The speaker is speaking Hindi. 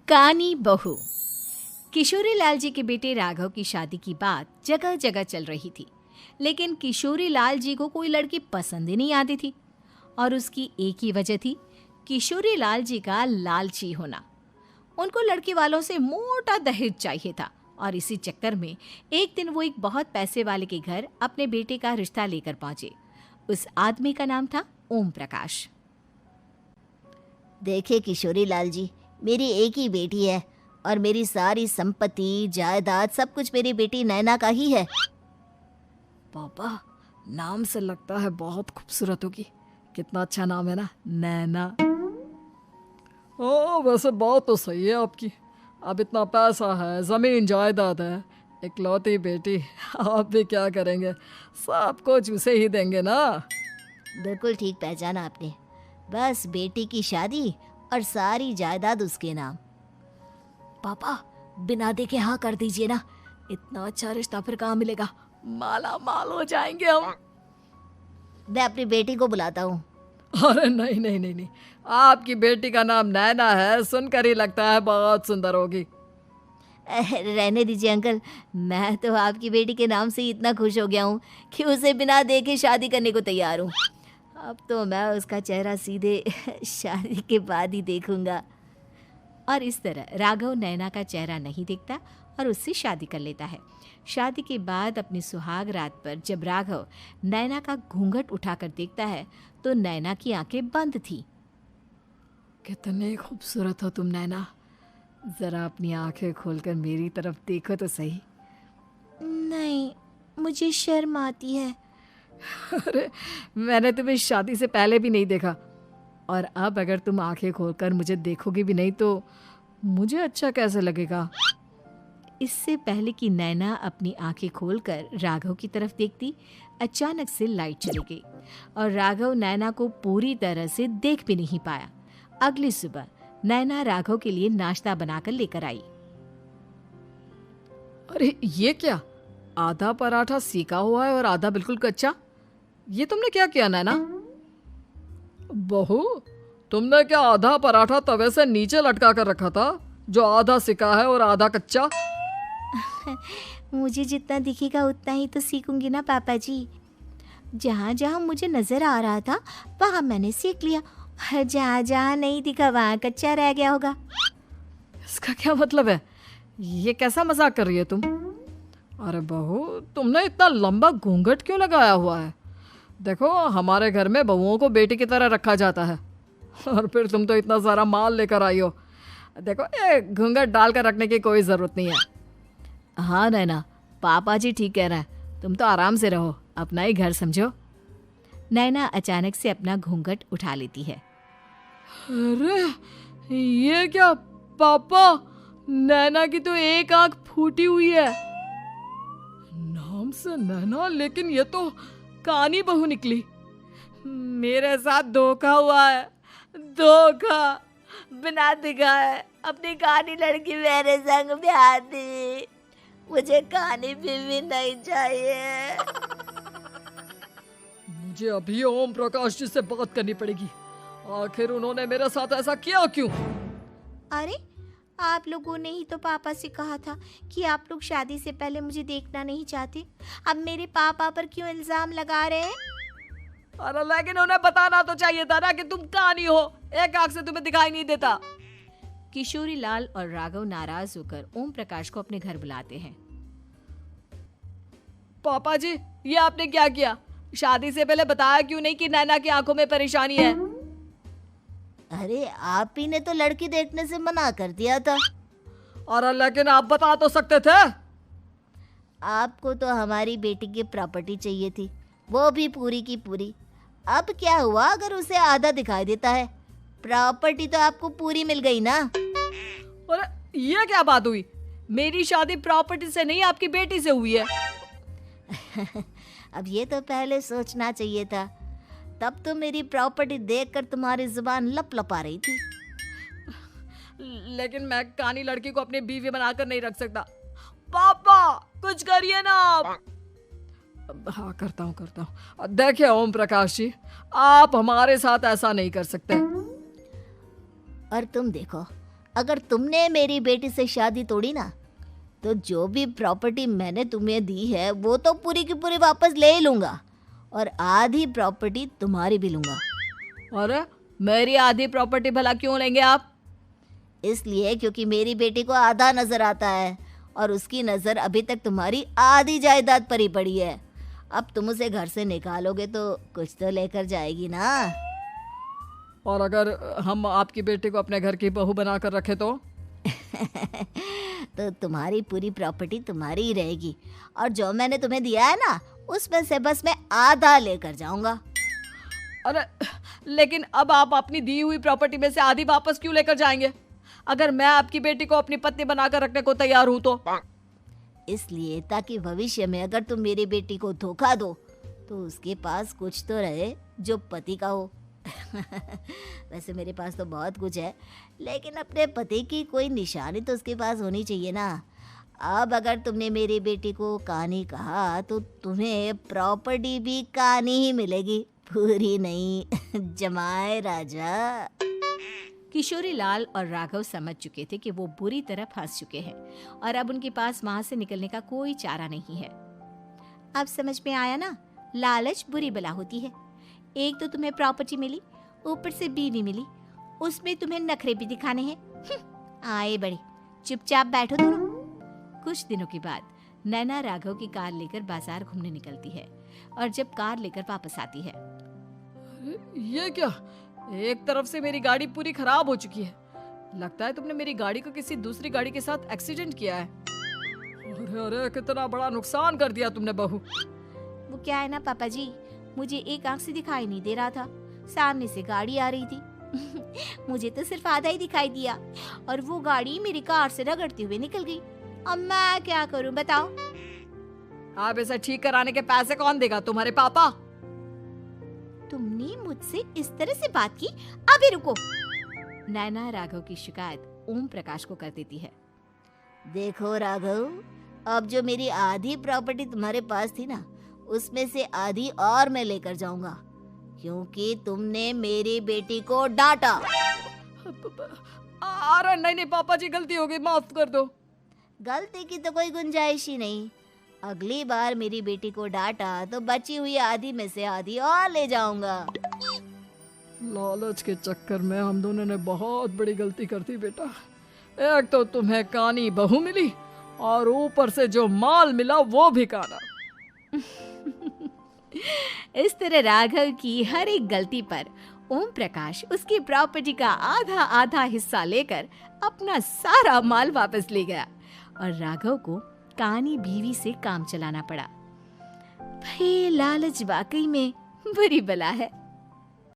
कानी बहू। किशोरी लाल जी के बेटे राघव की शादी की बात जगह जगह चल रही थी, लेकिन किशोरी लाल जी को कोई लड़की पसंद ही नहीं आती थी। और उसकी एक ही वजह थी, किशोरी लाल जी का लालची होना। उनको लड़की वालों से मोटा दहेज चाहिए था और इसी चक्कर में एक दिन वो एक बहुत पैसे वाले के घर अपने बेटे का रिश्ता लेकर पहुंचे। उस आदमी का नाम था ओम प्रकाश। देखे किशोरी लाल जी, मेरी एक ही बेटी है और मेरी सारी संपत्ति जायदाद सब कुछ मेरी बेटी नैना का ही है। पापा, नाम से लगता है बहुत खूबसूरत होगी। कितना अच्छा नाम है ना, नैना। ओ, वैसे बात तो सही है आपकी। अब इतना पैसा है, जमीन जायदाद है, इकलौती बेटी, आप भी क्या करेंगे? सब कुछ उसे ही देंगे ना। बिल्कुल ठीक पहचाना आपने। बस बेटी की शादी और सारी जायदाद उसके नाम। पापा, बिना देखे हाँ कर दीजिए ना। इतना अच्छा रिश्ता फिर कहाँ मिलेगा? माला माल हो जाएंगे हम। मैं अपनी बेटी को बुलाता हूँ। अरे नहीं नहीं नहीं नहीं, आपकी बेटी का नाम नैना है, सुनकर ही लगता है बहुत सुंदर होगी। रहने दीजिए अंकल, मैं तो आपकी बेटी के नाम से ही इतना खुश हो गया हूँ कि उसे बिना देखे शादी करने को तैयार हूँ। अब तो मैं उसका चेहरा सीधे शादी के बाद ही देखूंगा। और इस तरह राघव नैना का चेहरा नहीं देखता और उससे शादी कर लेता है। शादी के बाद अपनी सुहाग रात पर जब राघव नैना का घूंघट उठाकर देखता है तो नैना की आंखें बंद थी। कितनी खूबसूरत हो तुम नैना, जरा अपनी आंखें खोलकर मेरी तरफ देखो तो सही। नहीं, मुझे शर्म आती है। अरे, मैंने तुम्हें शादी से पहले भी नहीं देखा, और अब अगर तुम आंखें खोलकर मुझे देखोगी भी नहीं तो मुझे अच्छा कैसे लगेगा? इससे पहले कि नैना अपनी आंखें खोलकर राघव की तरफ देखती, अचानक से लाइट चली गई और राघव नैना को पूरी तरह से देख भी नहीं पाया। अगली सुबह नैना राघव के लिए नाश्ता बनाकर लेकर आई। अरे ये क्या, आधा पराठा सीका हुआ है और आधा बिल्कुल कच्चा। ये तुमने क्या किया नैना? बहू, तुमने क्या आधा पराठा तवे से नीचे लटका कर रखा था, जो आधा सिका है और आधा कच्चा? मुझे जितना दिखेगा उतना ही तो सीखूंगी ना पापा जी। जहाँ जहाँ मुझे नजर आ रहा था वहाँ मैंने सीख लिया, और जहाँ जहाँ नहीं दिखा वहाँ कच्चा रह गया होगा। इसका क्या मतलब है? ये कैसा मजाक कर रही है तुम? अरे बहू, तुमने इतना लंबा घूंघट क्यों लगाया हुआ है? देखो, हमारे घर में बहुओं को बेटी की तरह रखा जाता है, और फिर तुम तो इतना सारा माल लेकर आई हो। देखो, ये घूंघट डालकर रखने की कोई ज़रूरत नहीं है। हाँ नैना, पापा जी ठीक कह रहे हैं, तुम तो आराम से रहो, अपना ही घर समझो। नैना अचानक से अपना घूंघट उठा लेती है। अरे ये क्या पापा, नैना की तो एक आंख फूटी हुई है। नाम से नैना, लेकिन ये तो कानी बहू निकली। मेरे साथ धोखा हुआ है, धोखा। बिना दिखाए अपनी कानी लड़की मेरे संग ब्याह दी। मुझे कानी बीवी नहीं चाहिए। मुझे अभी ओम प्रकाश जी से बात करनी पड़ेगी। आखिर उन्होंने मेरे साथ ऐसा किया क्यों? अरे, आप लोगों ने ही तो पापा से कहा था कि आप लोग शादी से पहले मुझे देखना नहीं चाहते। अब मेरे पापा पर क्यों इल्जाम लगा रहे हैं? अरे लेकिन उन्हें बताना तो चाहिए था ना कि तुम कानी हो, एक आंख से तुम्हें दिखाई नहीं देता। किशोरी लाल और राघव नाराज होकर ओम प्रकाश को अपने घर बुलाते हैं। पापा जी, ये आपने क्या किया? शादी से पहले बताया क्यों नहीं कि नैना की आंखों में परेशानी है? अरे, आप ही ने तो लड़की देखने से मना कर दिया था। अरे लेकिन आप बता तो सकते थे। आपको तो हमारी बेटी की प्रॉपर्टी चाहिए थी, वो भी पूरी की पूरी। अब क्या हुआ अगर उसे आधा दिखाई देता है? प्रॉपर्टी तो आपको पूरी मिल गई ना। अरे ये क्या बात हुई? मेरी शादी प्रॉपर्टी से नहीं, आपकी बेटी से हुई है। अब ये तो पहले सोचना चाहिए था, तब तो मेरी प्रॉपर्टी देखकर तुम्हारी जुबान लप लपा रही थी। लेकिन मैं कानी लड़की को अपनी बीवी बनाकर नहीं रख सकता। पापा, कुछ करिए ना आप। हाँ, करता हूँ। देखिए ओम प्रकाश जी, आप हमारे साथ ऐसा नहीं कर सकते। और तुम देखो, अगर तुमने मेरी बेटी से शादी तोड़ी ना, तो जो भी प्रॉपर्टी मैंने तुम्हें दी है वो तो पूरी की पूरी वापस ले ही लूँगा, और आधी प्रॉपर्टी तुम्हारी भी लूँगा। अरे मेरी आधी प्रॉपर्टी भला क्यों लेंगे आप? इसलिए क्योंकि मेरी बेटी को आधा नज़र आता है और उसकी नज़र अभी तक तुम्हारी आधी जायदाद पर ही पड़ी है। अब तुम उसे घर से निकालोगे तो कुछ तो लेकर जाएगी ना। और अगर हम आपकी बेटी को अपने घर की बहू बना कर रखे तो? तो तुम्हारी पूरी प्रॉपर्टी तुम्हारी ही रहेगी, और जो मैंने तुम्हें दिया है ना, उसमें से बस मैं आधा लेकर जाऊंगा। अरे लेकिन अब आप अपनी दी हुई प्रॉपर्टी में से आधी वापस क्यों लेकर जाएंगे? अगर मैं आपकी बेटी को अपनी पत्नी बनाकर रखने को तैयार हूं तो? इसलिए ताकि भविष्य में अगर तुम मेरी बेटी को धोखा दो तो उसके पास कुछ तो रहे जो पति का हो। वैसे मेरे पास तो बहुत कुछ है, लेकिन अपने पति की कोई निशानी तो उसके पास होनी चाहिए ना। अब अगर तुमने मेरी बेटी को कानी कहा तो तुम्हें प्रॉपर्टी भी कानी ही मिलेगी, पूरी नहीं। जमाए राजा। किशोरी लाल और राघव समझ चुके थे कि वो बुरी तरह फंस चुके हैं और अब उनके पास वहां से निकलने का कोई चारा नहीं है। अब समझ में आया ना, लालच बुरी बला होती है। एक तो तुम्हें प्रॉपर्टी मिली, ऊपर से बीवी मिली, उसमें तुम्हें नखरे भी दिखाने हैं। आए बड़े, चुपचाप बैठो दोनों। कुछ दिनों के बाद नैना राघव की कार लेकर बाजार घूमने निकलती है और जब कार लेकर वापस आती है, ये क्या? एक तरफ से मेरी गाड़ी पूरी खराब हो चुकी है। लगता है तुमने मेरी गाड़ी को किसी दूसरी गाड़ी के साथ एक्सीडेंट किया है। अरे अरे कितना बड़ा नुकसान कर दिया तुमने बहू। वो क्या है ना पापा जी, मुझे एक आंख से दिखाई नहीं दे रहा था, सामने से गाड़ी आ रही थी। मुझे तो सिर्फ आधा ही दिखाई दिया और वो गाड़ी मेरी कार से रगड़ते हुए निकल गई। अब मैं क्या करूं बताओ? आप इसे ठीक कराने के पैसे कौन देगा? तुम्हारे पापा? तुमने मुझसे इस तरह से बात की? अभी रुको। नैना राघव की शिकायत ओम प्रकाश को कर देती है। देखो राघव, अब जो मेरी आधी प्रॉपर्टी तुम्हारे पास थी ना, उसमें से आधी और मैं लेकर जाऊंगा, क्योंकि तुमने मेरी बेटी को डांटा। अरे नहीं नहीं पापा जी, गलती हो गई, माफ कर दो। गलती की तो कोई गुंजाइश ही नहीं। अगली बार मेरी बेटी को डांटा तो बची हुई आधी में से आधी और ले जाऊंगा। लालच के चक्कर में हम दोनों ने बहुत बड़ी गलती कर दी बेटा। एक तो तुम्हें कानी बहू मिली और ऊपर से जो माल मिला वो भी काना। इस तरह राघव की हर एक गलती पर ओम प्रकाश उसकी प्रॉपर्टी का आधा आधा हिस्सा लेकर अपना सारा माल वापस ले गया और राघव को कानी बीवी से काम चलाना पड़ा। भाई लालच वाकई में बुरी बला है।